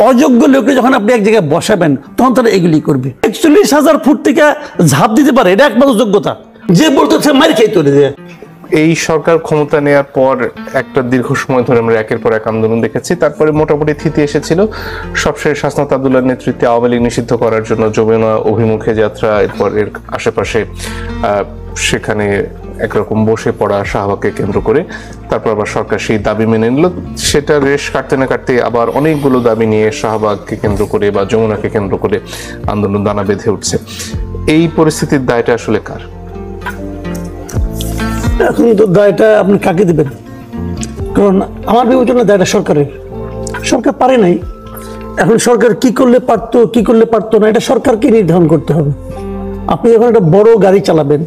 অযোগ্য লোককে যখন আপনি এক জায়গায় বসাবেন তখন তারা এগুলি করবে। ৪১,০০০ ফুট থেকে ঝাঁপ দিতে পারে, এটা একমাত্র যোগ্যতা। যে বলতেছে মার খেয়ে চলে যায়। এই সরকার ক্ষমতা নেওয়ার পর একটা দীর্ঘ সময় ধরে আমরা একের পর এক আন্দোলন দেখেছি, তারপরে মোটামুটি থিতি এসেছিল। সবশেষ হাসনাত আব্দুল্লাহর নেতৃত্বে আওয়ামী লীগ নিষিদ্ধ করার জন্য যমুনা অভিমুখে যাত্রা, এরপর এর আশেপাশে সেখানে একরকম বসে পড়া শাহবাগকে কেন্দ্র করে, তারপর আবার সরকার সেই দাবি মেনে নিল। সেটা রেশ কাটতে না কাটতে আবার অনেকগুলো দাবি নিয়ে শাহবাগকে কেন্দ্র করে বা যমুনাকে কেন্দ্র করে আন্দোলন দানা বেঁধে উঠছে। এই পরিস্থিতির দায়টা আসলে কার? এখন তো দায়টা আপনি কাকে দেবেন? কারণ আমার বিবেচনা দায়টা সরকারের। সরকার পারে নাই। এখন সরকার কি করলে পারতো, কি করলে পারতো না, এটা সরকারকে নির্ধারণ করতে হবে। আপনি যখন একটা বড় গাড়ি চালাবেন,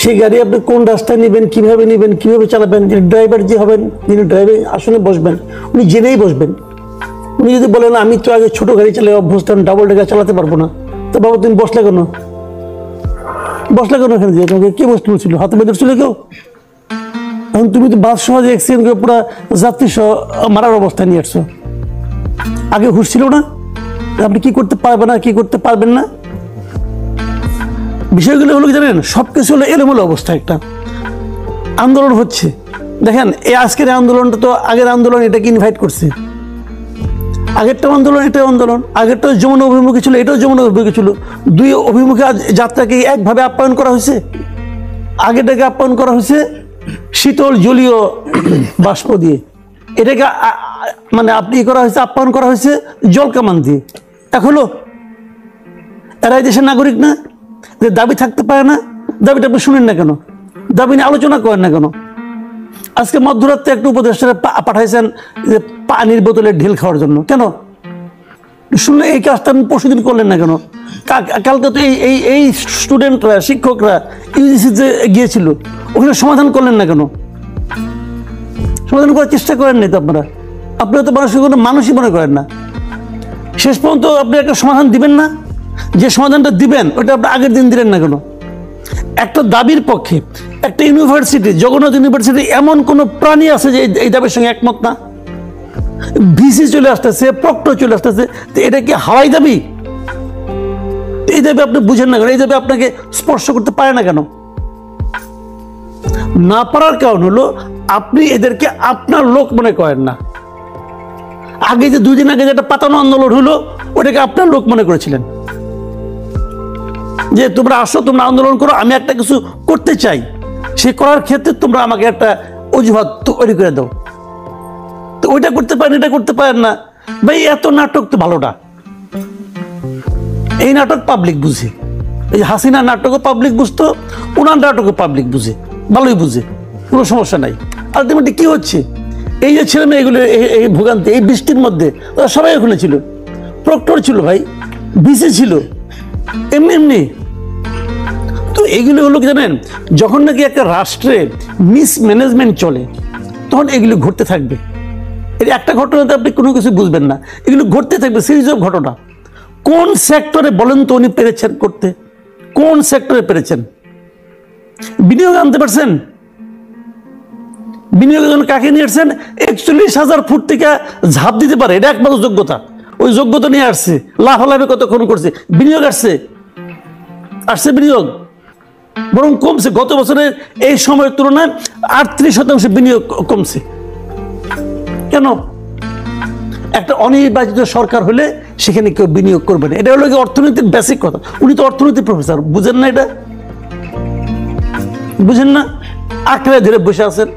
সেই গাড়ি আপনি কোন রাস্তায় নেবেন, কিভাবে চালাবেন, যিনি ড্রাইভার যে হবেন, যিনি ড্রাইভার আসনে বসবেন, উনি জেনেই বসবেন। উনি যদি বলেন আমি তো আগে ছোট গাড়ি চালিয়ে অভ্যস্ত, ডাবল ডেকার চালাতে পারবো না, তো বাবা তুমি বসলে কেন এখানে? দিয়ে তোমাকে কে বসতে বলছিল? হাতে বেঁধে ছিল কেউ? এখন তুমি তো বাস সহজে অ্যাক্সিডেন্ট করে পুরো যাত্রী সহ মারার অবস্থায় নিয়ে আসছো। আগে হুঁশ ছিল না? আপনি কি করতে পারবেন না, কি করতে পারবেন না, বিষয়গুলো হলো কি জানেন? সবকিছু হলো এলোমেলো অবস্থা। একটা আন্দোলন হচ্ছে, দেখেন এই আজকের আন্দোলনটা তো আগের আন্দোলন এটাকে ইনভাইট করছে। আগেরটা আন্দোলন, এটা আন্দোলন, আগেরটা যমুনা অভিমুখী ছিল, এটাও যমুনা অভিমুখী ছিল। দুই অভিমুখী যাত্রাকে একভাবে আপ্যায়ন করা হয়েছে। আগেটাকে আপ্যায়ন করা হয়েছে শীতল জলীয় বাষ্প দিয়ে, এটাকে মানে আপনি করা হয়েছে, আপ্যায়ন করা হয়েছে জলকামান দিয়ে। এখনো এরা এই দেশের নাগরিক না? যে দাবি থাকতে পারে না, দাবিটা আপনি শুনেন না কেন? দাবি নিয়ে আলোচনা করেন না কেন? আজকে মধ্যরাত্রে একটা উপদেষ্টারা পাঠাইছেন যে পানির বোতলে ঢিল খাওয়ার জন্য। কেন শুনলে এই কাজটা আপনি পরশুদিন করলেন না কেন? কালকে তো এই স্টুডেন্টরা, শিক্ষকরা ইউজিসিতে গিয়েছিল, ওখানে সমাধান করলেন না কেন? সমাধান করার চেষ্টা করেন নাই তো আপনারা তো মানুষের কোনো মানুষই মনে করেন না। শেষ পর্যন্ত আপনি একটা সমাধান দিবেন না, যে সমাধানটা দিবেন ওটা আপনি আগের দিন দিলেন না কেন? একটা দাবির পক্ষে একটা ইউনিভার্সিটি, জগন্নাথ ইউনিভার্সিটি, এমন কোনো প্রাণী আছে যে এই দাবির সঙ্গে একমত না? ভিসি চলে আসতেছে, প্রক্টর চলে আসতেছে, তো এটা কি হাওয়াই দাবি? এই দাবি আপনি বুঝেন না কেন? এই দাবি আপনাকে স্পর্শ করতে পারে না কেন? না পারার কারণ হলো আপনি এদেরকে আপনার লোক মনে করেন না। আগে যে 2 দিন আগে যেটা পাতানো আন্দোলন হলো, ওটাকে আপনার লোক মনে করেছিলেন যে তোমরা আসো, তোমরা আন্দোলন করো, আমি একটা কিছু করতে চাই, সে করার ক্ষেত্রে তোমরা আমাকে একটা অজুহাত তৈরি করে দাও। তো ওইটা করতে পারেন, এটা করতে পারেন না। ভাই এত নাটক তো ভালো না। এই নাটক পাবলিক বুঝে, এই হাসিনা নাটকও পাবলিক বুঝতো, ওনার নাটকও পাবলিক বুঝে, ভালোই বুঝে, কোনো সমস্যা নাই। আলটিমেটলি কি হচ্ছে? এই যে ছেলে মেয়েগুলো এই ভোগান্তি, এই বৃষ্টির মধ্যে ওরা সবাই ওখানে ছিল, প্রক্টর ছিল, ভাই ভিসি ছিল, এমনি। তো এইগুলো হলো কি জানেন, যখন নাকি একটা রাষ্ট্রে মিসম্যানেজমেন্ট চলে তখন এগুলো ঘটতে থাকবে। এর একটা ঘটনাতে আপনি কোনো কিছু বুঝবেন না, এগুলো ঘটতে থাকবে, সিরিজ অফ ঘটনা। কোন সেক্টরে বলেন তো উনি পেরেছেন করতে? কোন সেক্টরে পেরেছেন? বিনিয়োগ আনতে পারছেন? বিনিয়োগের জন্য কাকে নিয়ে আসছেন? ৪১,০০০ ফুট থেকে ঝাঁপ দিতে পারে, এটা একমাত্র যোগ্যতা। ওই যোগ্যতা নিয়ে আসছে, লাফালাফি কতক্ষণ করছে, বিনিয়োগ আসছে বিনিয়োগ বরং কমছে। গত বছরের এই সময়ের তুলনায় ৩৮% বিনিয়োগ কমছে। কেন? একটা অনির্বাচিত সরকার হলে সেখানে কেউ বিনিয়োগ করবে না। এটা হলো কি অর্থনীতির বেসিক কথা। উনি তো অর্থনীতির প্রফেসর, বুঝেন না? এটা বুঝেন না? আঁকড়ে ধরে বসে আছেন।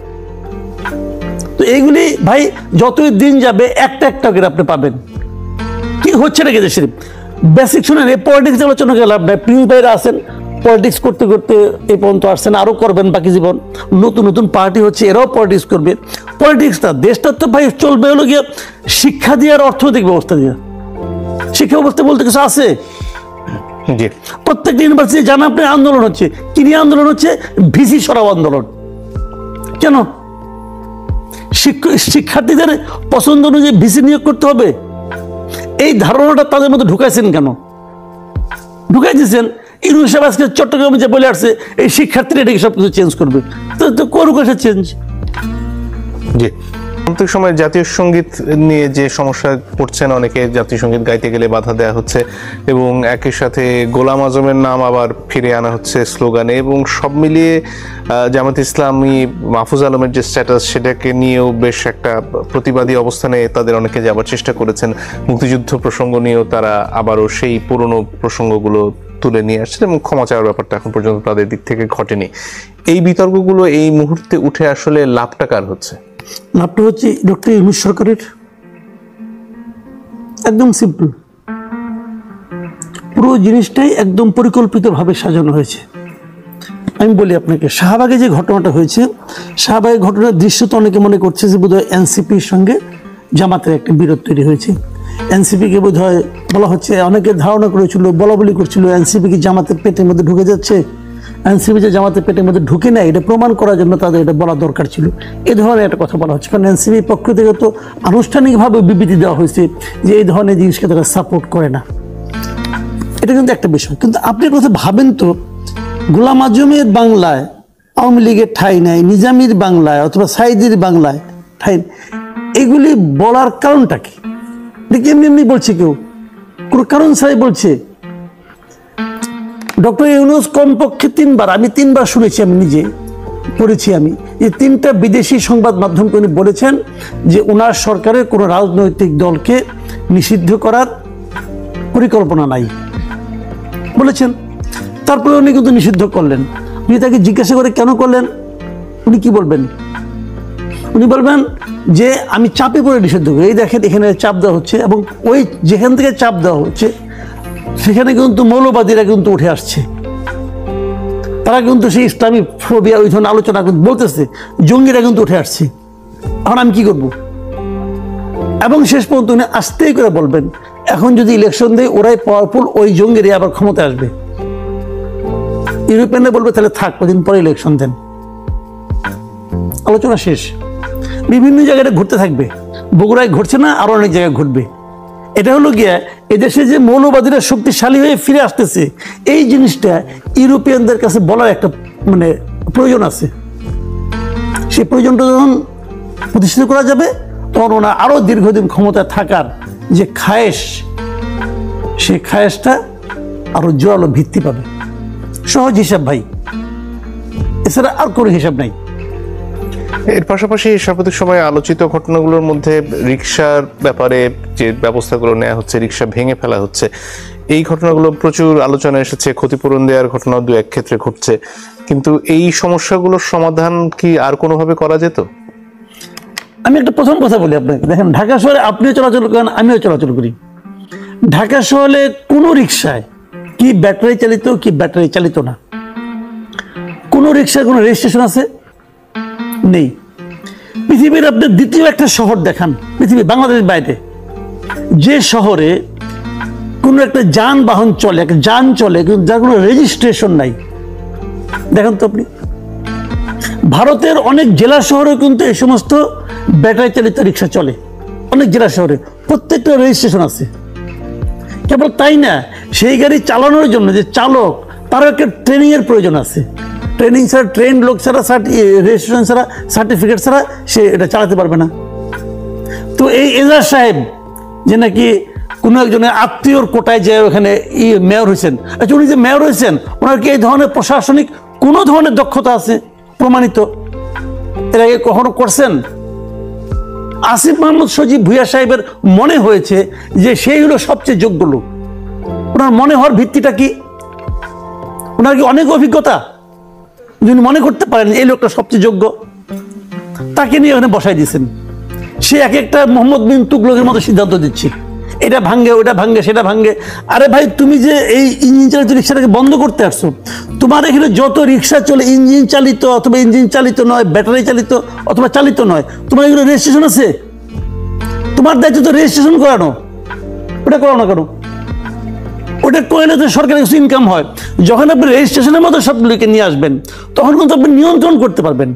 তো এইগুলি ভাই যতই দিন যাবে একটা করে আপনি পাবেন। কি হচ্ছে নাকি দেশের বেসিক শুনেন। এই পলিটিক্স আলোচনা করে লাভ নাই। প্রিয় ভাইরা আছেন, পলিটিক্স করতে করতে এই পর্যন্ত আসছেন, আরও করবেন বাকি জীবন। নতুন নতুন পার্টি হচ্ছে, এরাও পলিটিক্স করবে। পলিটিক্সটা দেশটা তো ভাই চলবে হলো গিয়ে শিক্ষা দিয়ে আর অর্থনৈতিক ব্যবস্থা দিয়ে। শিক্ষা ব্যবস্থা বলতে কিছু আছে? প্রত্যেকটা ইউনিভার্সিটি জানা আপনি আন্দোলন হচ্ছে। কি নিয়ে আন্দোলন হচ্ছে? ভিসি সরাও আন্দোলন। কেন? শিক্ষার্থীদের পছন্দ অনুযায়ী ভিসি নিয়োগ করতে হবে, এই ধারণাটা তাদের মধ্যে ঢুকাইছেন কেন? ঢুকাই দিয়েছেন। ইউনুস সাহেব আজকে চট্টগ্রামে যে বলে আসছে এই শিক্ষার্থীরা এটাকে সবকিছু চেঞ্জ করবে, তো করুক, চেঞ্জ। জি। সাম্প্রতিক সময়ে জাতীয় সঙ্গীত নিয়ে যে সমস্যা পড়ছেন অনেকে, জাতীয় সঙ্গীত গাইতে গেলে বাধা দেওয়া হচ্ছে এবং একই সাথে গোলাম আজমের নাম আবার ফিরে আনা হচ্ছে স্লোগানে, এবং সব মিলিয়ে জামাত ইসলামী মাহফুজ আলমের যে স্ট্যাটাস সেটাকে নিয়েও বেশ একটা প্রতিবাদী অবস্থানে তাদের অনেকে যাবার চেষ্টা করেছেন। মুক্তিযুদ্ধ প্রসঙ্গ নিয়েও তারা আবারও সেই পুরনো প্রসঙ্গগুলো তুলে নিয়ে আসছেন এবং ক্ষমা চাওয়ার ব্যাপারটা এখন পর্যন্ত তাদের দিক থেকে ঘটেনি। এই বিতর্কগুলো এই মুহূর্তে উঠে আসলে লাভটা কার হচ্ছে? লাভটা হচ্ছে ডক্টর ইউনূস সরকারের। একদম সিম্পল, পুরো জিনিসটাই একদম পরিকল্পিতভাবে সাজানো হয়েছে। আমি বলি আপনাকে, শাহবাগে যে ঘটনাটা হয়েছে, শাহবাগের ঘটনার দৃশ্য তো অনেকে মনে করছে যে বোধহয় এনসিপির সঙ্গে জামাতের একটা বিরোধ তৈরি হয়েছে। এনসিপিকে বোধহয় বলা হচ্ছে, অনেকে ধারণা করেছিল, বলা বলি করছিল এনসিপি কি জামাতের পেটের মধ্যে ঢুকে যাচ্ছে। এনসিপি যে জামাতের পেটের মধ্যে ঢুকে নেয় এটা প্রমাণ করার জন্য তাদের এটা বলা দরকার ছিল, এ ধরনের একটা কথা বলা হচ্ছে। কারণ এনসিপির পক্ষ থেকে তো আনুষ্ঠানিকভাবে বিবৃতি দেওয়া হয়েছে যে এই ধরনের জিনিসকে তারা সাপোর্ট করে না। এটা কিন্তু একটা বিষয়। কিন্তু আপনি কথা ভাবেন তো, গোলাম আজমের বাংলায় আওয়ামী লীগের ঠাঁই নাই, নিজামীর বাংলায় অথবা সাইদির বাংলায় ঠাঁই, এগুলি বলার কারণটা কি? দেখি এমনি এমনি বলছে কেউ, কোনো কারণ ছাড়াই বলছে। ডক্টর ইউনূস কমপক্ষে তিনবার, আমি তিনবার শুনেছি, আমি নিজে পড়েছি, আমি যে তিনটা বিদেশি সংবাদ মাধ্যমকে উনি বলেছেন যে ওনার সরকারের কোনো রাজনৈতিক দলকে নিষিদ্ধ করার পরিকল্পনা নাই বলেছেন। তারপরে উনি কিন্তু নিষিদ্ধ করলেন। উনি তাকে জিজ্ঞাসা করে কেন করলেন, উনি কি বলবেন? উনি বলবেন যে আমি চাপে পড়ে নিষিদ্ধ করি। এই দেখেন এখানে চাপ দেওয়া হচ্ছে, এবং ওই যেখান থেকে চাপ দেওয়া হচ্ছে সেখানে কিন্তু মৌলবাদীরা কিন্তু উঠে আসছে, তারা কিন্তু সেই ইসলামী ফোবিয়া ওই ধরনের আলোচনা বলতেছে, জঙ্গিরা কিন্তু উঠে আসছে। এখন আমি কি করব? এবং শেষ পর্যন্ত উনি আস্তেই করে বলবেন, এখন যদি ইলেকশন দেয় ওরাই পাওয়ারফুল, ওই জঙ্গিরা আবার ক্ষমতায় আসবে। ইউরোপিয়ানরা বলবে তাহলে থাক, কদিন পরে ইলেকশন দেন, আলোচনা শেষ। বিভিন্ন জায়গায় ঘুরতে থাকবে, বগুড়ায় ঘুরছে না, আরো অনেক জায়গায় ঘুরবে। এটা হলো গিয়া এদেশে যে মৌলবাদীরা শক্তিশালী হয়ে ফিরে আসতেছে, এই জিনিসটা ইউরোপিয়ানদের কাছে বলার একটা মানে প্রয়োজন আছে। সেই প্রয়োজনটা যখন প্রতিষ্ঠিত করা যাবে তখন ওনা আরো দীর্ঘদিন ক্ষমতায় থাকার যে খায়েশ, সেই খায়েশটা আরো জোরালো ভিত্তি পাবে। সহজ হিসাব ভাই, এছাড়া আর কোনো হিসাব নাই। এর পাশাপাশি সাম্প্রতিক সময়ে আলোচিত ঘটনাগুলোর মধ্যে রিকশার ব্যাপারে যে ব্যবস্থাগুলো নেওয়া হচ্ছে, রিকশা ভেঙে ফেলা হচ্ছে, এই ঘটনাগুলো প্রচুর আলোচনা এসেছে। ক্ষতিপূরণ দেওয়ার ঘটনা দু এক ক্ষেত্রে ঘটছে, কিন্তু এই সমস্যাগুলোর সমাধান কি আর কোনোভাবে করা যেত? আমি একটা প্রথম কথা বলি আপনাকে, দেখেন ঢাকা শহরে আপনিও চলাচল করেন, আমিও চলাচল করি। ঢাকা শহরে কোনো রিকশায় কি ব্যাটারি চালিত কি ব্যাটারি চালিত না, কোনো রিকশার কোনো রেজিস্ট্রেশন আছে নেই। পৃথিবীর আপনি দ্বিতীয় একটা শহর দেখান, পৃথিবী বাংলাদেশের বাইরে, যে শহরে কোনো একটা যানবাহন চলে, একটা যান চলে কিন্তু যার কোনো রেজিস্ট্রেশন নাই, দেখেন তো আপনি। ভারতের অনেক জেলা শহরে কিন্তু এই সমস্ত ব্যাটারি চালিত রিক্সা চলে, অনেক জেলা শহরে প্রত্যেকটা রেজিস্ট্রেশন আছে। কেবল তাই না, সেই গাড়ি চালানোর জন্য যে চালক, তারও একটা ট্রেনিং এর প্রয়োজন আছে। ট্রেনিং ছাড়া, ট্রেন লোক ছাড়া, রেজিস্ট্রেশন ছাড়া, সার্টিফিকেট ছাড়া সে এটা চালাতে পারবে না। তো এই এজাজ সাহেব যে নাকি কোনো একজনের আত্মীয়র কোটায় যে ওখানে মেয়র হয়েছেন, আচ্ছা উনি যে মেয়র হয়েছেন ওনার কি এই ধরনের প্রশাসনিক কোনো ধরনের দক্ষতা আছে প্রমাণিত? এর আগে কখনো করছেন? আসিফ মাহমুদ সজীব ভুঁইয়া সাহেবের মনে হয়েছে যে সেই হলো সবচেয়ে যোগ্য লোক। ওনার মনে হওয়ার ভিত্তিটা কি? ওনার কি অনেক অভিজ্ঞতা? যিনি মনে করতে পারেন এই লোকটা সবচেয়ে যোগ্য, তাকে নিয়ে ওখানে বসাই দিয়েছেন। সে এক একটা মোহাম্মদ বিন তুগলকের মতো সিদ্ধান্ত দিচ্ছে, এটা ভাঙ্গে, ওটা ভাঙ্গে, সেটা ভাঙ্গে। আরে ভাই, তুমি যে এই ইঞ্জিন চালিত রিক্সাটাকে বন্ধ করতে আসছো, তোমার এখানে যত রিক্সা চলে ইঞ্জিন চালিত অথবা ইঞ্জিন চালিত নয়, ব্যাটারি চালিত অথবা চালিত নয়, তোমার এগুলো রেজিস্ট্রেশন আছে? তোমার দায়িত্ব তো রেজিস্ট্রেশন করানো, ওটা করো না কেন? ওটা করলে তো সরকারের কিছু ইনকাম হয়। যখন আপনি রেজিস্ট্রেশনের মতো সবগুলিকে নিয়ে আসবেন তখন কিন্তু আপনি নিয়ন্ত্রণ করতে পারবেন।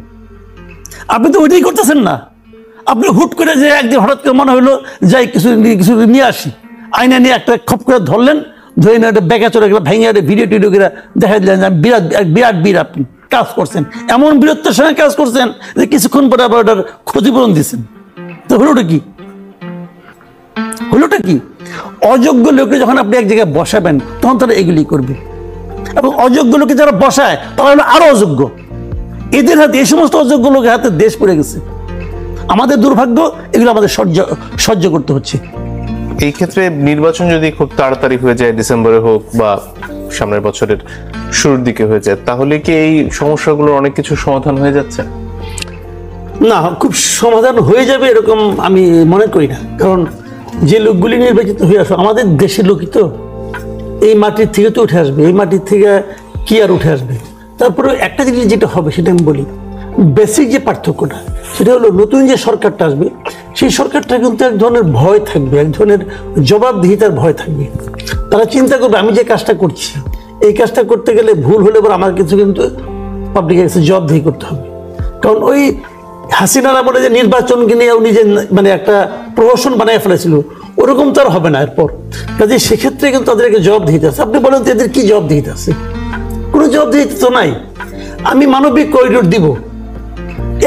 আপনি তো ওইটাই করতেছেন না। আপনি হুট করে যে একদিন হঠাৎ করে মনে হলো যাই কিছু নিয়ে আসি, আয়না নিয়ে একটা খপ করে ধরলেন, ধরে নিয়ে একটা ব্যাগে চলে গেলে ভেঙে একটা ভিডিও টিডিও করে দেখা দিলেন যে বিরাট বীর আপনি কাজ করছেন, এমন বীরত্বের সঙ্গে কাজ করছেন যে কিছুক্ষণ পরে আবার ওটার ক্ষতিপূরণ দিচ্ছেন। হলোটা কি? হলোটা কি? অযোগ্য লোককে যখন আপনি এক জায়গায় বসাবেন তখন তারা এগুলি করবে, এবং অযোগ্য লোকে যারা বসায় তারা হলো আরো অযোগ্য। এদের হাতে, এই সমস্ত অযোগ্য লোকের হাতে দেশ পড়ে গেছে। আমাদের দুর্ভাগ্য, এগুলো আমাদের সহ্য করতে হচ্ছে। এই ক্ষেত্রে নির্বাচন যদি খুব তাড়াতাড়ি হয়ে যায়, ডিসেম্বরে হোক বা সামনের বছরের শুরুর দিকে হয়ে যায়, তাহলে কি এই সমস্যাগুলোর অনেক কিছু সমাধান হয়ে যাচ্ছে? না, খুব সমাধান হয়ে যাবে এরকম আমি মনে করি না। কারণ যে লোকগুলি নির্বাচিত হয়ে আসবে আমাদের দেশের লোকই তো, এই মাটির থেকে তো উঠে আসবে, এই মাটির থেকে কি আর উঠে আসবে। তারপরে একটা জিনিস যেটা হবে সেটা আমি বলি, বেসিক যে পার্থক্যটা সেটা হলো নতুন যে সরকারটা আসবে সেই সরকারটা কিন্তু এক ধরনের ভয় থাকবে, এক ধরনের জবাবদিহিতার ভয় থাকবে। তারা চিন্তা করবে আমি যে কাজটা করছি এই কাজটা করতে গেলে ভুল হলে পর আমার কিছু কিন্তু পাবলিকের কাছে জবাবদিহি করতে হবে। কারণ ওই হাসিনারা বলে যে নির্বাচনকে নিয়ে উনি যে মানে একটা প্রহসন বানিয়ে ফেলেছিল, ওরকম তো আর হবে না এরপর। কাজে সেক্ষেত্রে কিন্তু তাদেরকে জবাবদিহিতে আছে। আপনি বলেন তো এদের কি জবাবদিহিতে আছে? কোনো জবাবদিহিতে তো নাই। আমি মানবিক করিডোর দিব,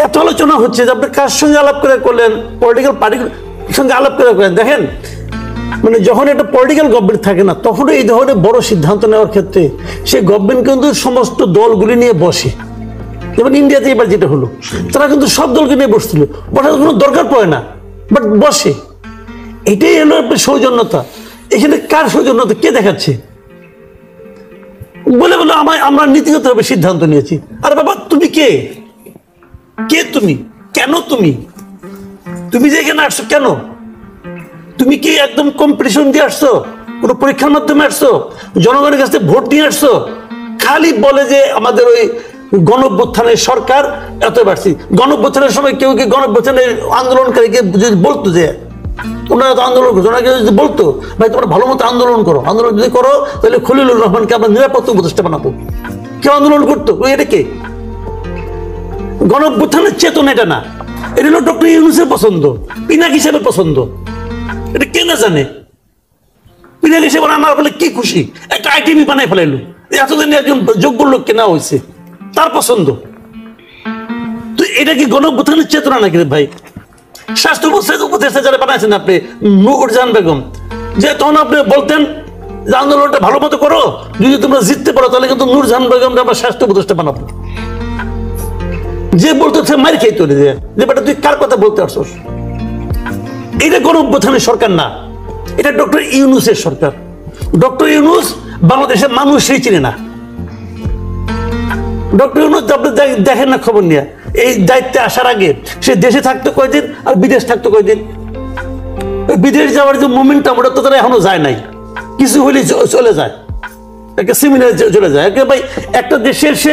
এত আলোচনা হচ্ছে যে আপনি কার সঙ্গে আলাপ করে করলেন, পলিটিক্যাল পার্টির সঙ্গে আলাপ করে করেন। দেখেন, মানে যখন একটা পলিটিক্যাল গভর্নমেন্ট থাকে না, তখনও এই ধরনের বড় সিদ্ধান্ত নেওয়ার ক্ষেত্রে সেই গভর্নমেন্ট কিন্তু সমস্ত দলগুলি নিয়ে বসে। যেমন ইন্ডিয়াতে এবার যেটা হলো, তারা কিন্তু সব দলকে নিয়ে বসছিল, বসার কোনো দরকার পড়ে না, বাট বসে। এটাই হলো সৌজন্যতা। এখানে কার সৌজন্যতা কে দেখাচ্ছে? বলে বলে আমরা নীতিগতভাবে সিদ্ধান্ত নিয়েছি। আরে বাবা, তুমি কে? কে তুমি? কেন তুমি? তুমি যে এখানে আসছো কেন? তুমি কি একদম কম্পিটিশন দিয়ে আসছো? কোনো পরীক্ষার মাধ্যমে আসছো? জনগণের কাছে ভোট দিয়ে আসছো? খালি বলে যে আমাদের ওই গণঅভ্যুত্থানের সরকার এত বাড়ছি। গণঅভ্যুত্থানের সময় কেউ কি গণঅভ্যুত্থানের আন্দোলনকারীকে যদি বলতো যে ওনারা তো আন্দোলন করছো, ওনাকে যদি বলতো ভাই তোমরা ভালো মতো আন্দোলন করো, আন্দোলন যদি করো তাহলে খলিলুর রহমানকে আমরা নিরাপত্তা উপদেষ্টা বানাবো, কেউ আন্দোলন করতো? এটা কে? গণঅভ্যুত্থানের চেতনা এটা না, এটা হলো ডক্টর ইউনূসের পছন্দ, পিনাক হিসেবে পছন্দ। এটা কে না জানে? পিনাক হিসেবে আমার বলে কি খুশি, একটা আইটিভি বানাই ফেলাইলো, এতদিন একজন যোগ্য লোক কেনা হয়েছে, তার পছন্দ। তো এটা কি গণঅভ্যুত্থানের চেতনা নাকি ভাই? স্বাস্থ্য উপদেষ্টা যারা বানাইছেন আপনি, নূরজাহান বেগম, যে তখন আপনি বলতেন যে আন্দোলনটা ভালো মতো করো, যদি তোমরা জিততে পারো তাহলে কিন্তু নূরজাহান বেগমকে আমরা স্বাস্থ্য উপদেষ্টা বানাবো। যে বলতো সে মার খেয়ে চলে যায় যে বেটা তুই কার কথা বলতে আসছিস? এটা গণঅভ্যুত্থানের সরকার না, এটা ডক্টর ইউনূসের সরকার। ডক্টর ইউনূস বাংলাদেশের মানুষই চিনে না। ডক্টর ইউনূস আপনি দেখেন না খবর নিয়ে, এই দায়িত্বে আসার আগে সে দেশে থাকতো কয়দিন আর বিদেশ থাকতো কয়দিন। বিদেশ যাওয়ার যে মোমেন্টাম ওটা তো তারা এখনো যায় নাই, কিছু হলে চলে যায়, একটা সেমিনারে চলে যায়। ভাই একটা দেশের সে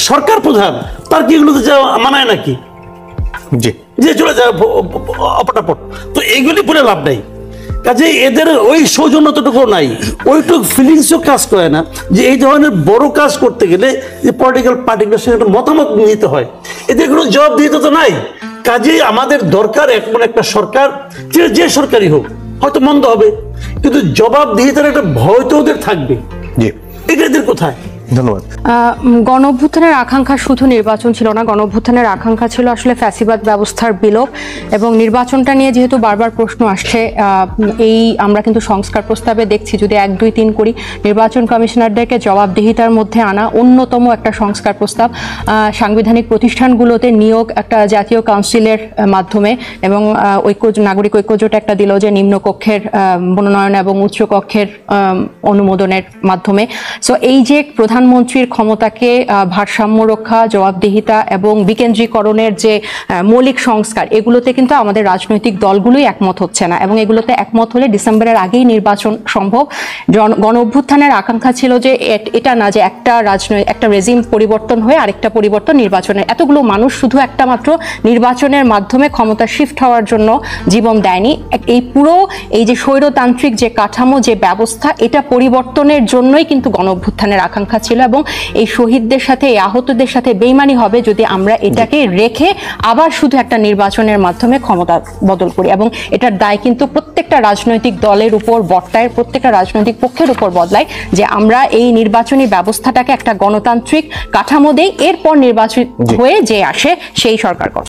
সরকার প্রধান, তার কি এগুলোতে যাওয়া মানায় নাকি? জি, যে চলে যায় অপটাপট। তো এইগুলি বলে লাভ নাই। কাজে এদের ওই সৌজন্যতাটুকু নাই, ওইটুকু ফিলিংসও কাজ করে না যে এই ধরনের বড় কাজ করতে গেলে যে পলিটিক্যাল পার্টিগুলোর সঙ্গে একটা মতামত নিতে হয়। এদের কোনো জবাবদিহিতা তো নাই। কাজেই আমাদের দরকার এমন একটা সরকার, যে সরকারই হোক, হয়তো মন্দ হবে কিন্তু জবাবদিহিতার একটা ভয় তো ওদের থাকবে। জি, এটা এদের কোথায়? ধন্যবাদ। গণঅভ্যুত্থানের আকাঙ্ক্ষা শুধু নির্বাচন ছিল না, গণঅভ্যুত্থানের আকাঙ্ক্ষা ছিল আসলে ফ্যাসিবাদ ব্যবস্থার বিলোপ। এবং নির্বাচনটা নিয়ে যেহেতু বারবার প্রশ্ন আসছে, এই আমরা কিন্তু সংস্কার প্রস্তাবে দেখছি যদি 1, 2, 3 করি, নির্বাচন কমিশনারদেরকে জবাবদিহিতার মধ্যে আনা অন্যতম একটা সংস্কার প্রস্তাব। সাংবিধানিক প্রতিষ্ঠানগুলোতে নিয়োগ একটা জাতীয় কাউন্সিলের মাধ্যমে, এবং নাগরিক ঐক্যজোট একটা দিল যে নিম্নকক্ষের মনোনয়ন এবং উচ্চকক্ষের অনুমোদনের মাধ্যমে। সো এই যে প্রধানমন্ত্রীর ক্ষমতাকে ভারসাম্য রক্ষা, জবাবদিহিতা এবং বিকেন্দ্রীকরণের যে মৌলিক সংস্কার, এগুলোতে কিন্তু আমাদের রাজনৈতিক দলগুলোই একমত হচ্ছে না। এবং এগুলোতে একমত হলে ডিসেম্বরের আগেই নির্বাচন সম্ভব। গণঅভ্যুত্থানের আকাঙ্ক্ষা ছিল যে এটা না যে একটা রেজিম পরিবর্তন হয়ে আরেকটা পরিবর্তন নির্বাচনের। এতগুলো মানুষ শুধু একটা মাত্র নির্বাচনের মাধ্যমে ক্ষমতা শিফট হওয়ার জন্য জীবন দেয়নি। এই যে স্বৈরতান্ত্রিক যে কাঠামো, যে ব্যবস্থা, এটা পরিবর্তনের জন্যই কিন্তু গণঅভ্যুত্থানের আকাঙ্ক্ষা ছিল। এবং এই শহীদদের সাথে, এই আহতদের সাথে বেইমানি হবে যদি আমরা এটাকে রেখে আবার শুধু একটা নির্বাচনের মাধ্যমে ক্ষমতা বদল করি। এবং এটার দায় কিন্তু প্রত্যেকটা রাজনৈতিক দলের উপর বর্তায়, প্রত্যেকটা রাজনৈতিক পক্ষের উপর বদলায়, যে আমরা এই নির্বাচনী ব্যবস্থাটাকে একটা গণতান্ত্রিক কাঠামো দেই, এরপর নির্বাচন হয়ে যে আসে সেই সরকার